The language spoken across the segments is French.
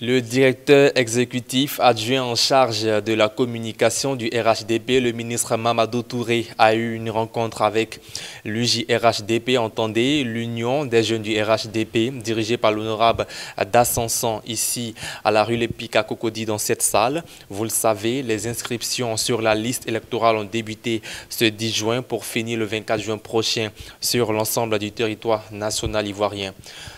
Le directeur exécutif adjoint en charge de la communication du RHDP, le ministre Mamadou Touré, a eu une rencontre avec l'UJRHDP, entendez, l'Union des jeunes du RHDP, dirigée par l'honorable Dassansan, ici à la rue Lépic à Cocody, dans cette salle. Vous le savez, les inscriptions sur la liste électorale ont débuté ce 10 juin pour finir le 24 juin prochain sur l'ensemble du territoire national ivoirien.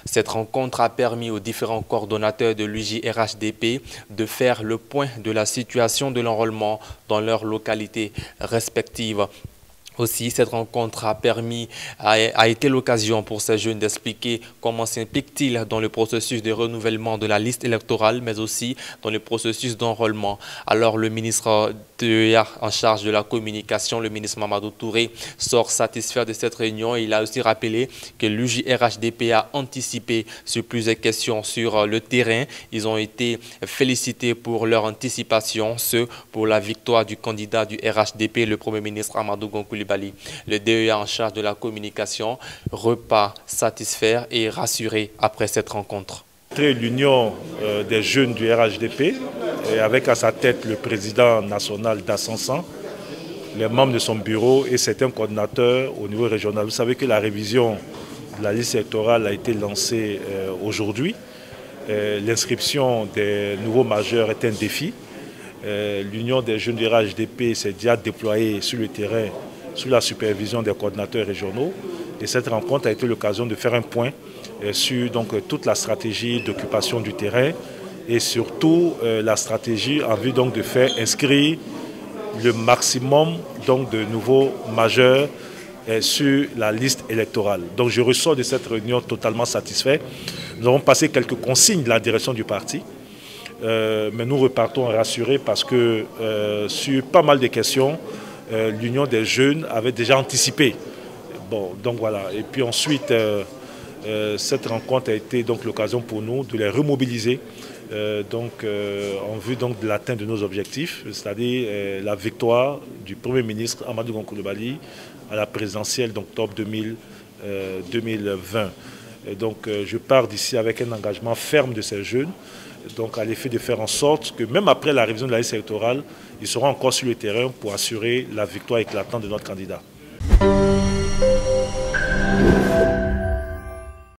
Cette rencontre a permis aux différents coordonnateurs de l'UJRHDP de faire le point de la situation de l'enrôlement dans leurs localités respectives. Aussi, cette rencontre a été l'occasion pour ces jeunes d'expliquer comment s'impliquent-ils dans le processus de renouvellement de la liste électorale, mais aussi dans le processus d'enrôlement. Alors, le ministre en charge de la communication, le ministre Mamadou Touré, sort satisfait de cette réunion. Il a aussi rappelé que l'UJRHDP a anticipé sur plusieurs questions sur le terrain. Ils ont été félicités pour leur anticipation, ce pour la victoire du candidat du RHDP, le Premier ministre Amadou Gon Coulibaly. Le DEA en charge de la communication repart satisfait et rassuré après cette rencontre. L'union des jeunes du RHDP, avec à sa tête le président national Dassansan, les membres de son bureau et certains coordinateurs au niveau régional. Vous savez que la révision de la liste électorale a été lancée aujourd'hui. L'inscription des nouveaux majeurs est un défi. L'union des jeunes du RHDP s'est déjà déployée sur le terrain sous la supervision des coordinateurs régionaux. Et cette rencontre a été l'occasion de faire un point sur toute la stratégie d'occupation du terrain et surtout la stratégie en vue de faire inscrire le maximum de nouveaux majeurs sur la liste électorale. Donc je ressors de cette réunion totalement satisfait. Nous avons passé quelques consignes de la direction du parti, mais nous repartons rassurés parce que sur pas mal de questions, l'Union des jeunes avait déjà anticipé. Bon, donc voilà. Et puis ensuite, cette rencontre a été l'occasion pour nous de les remobiliser en vue de l'atteinte de nos objectifs, c'est-à-dire la victoire du Premier ministre Amadou Gon Coulibaly à la présidentielle d'octobre 2020. Et donc je pars d'ici avec un engagement ferme de ces jeunes, à l'effet de faire en sorte que même après la révision de la liste électorale, ils seront encore sur le terrain pour assurer la victoire éclatante de notre candidat.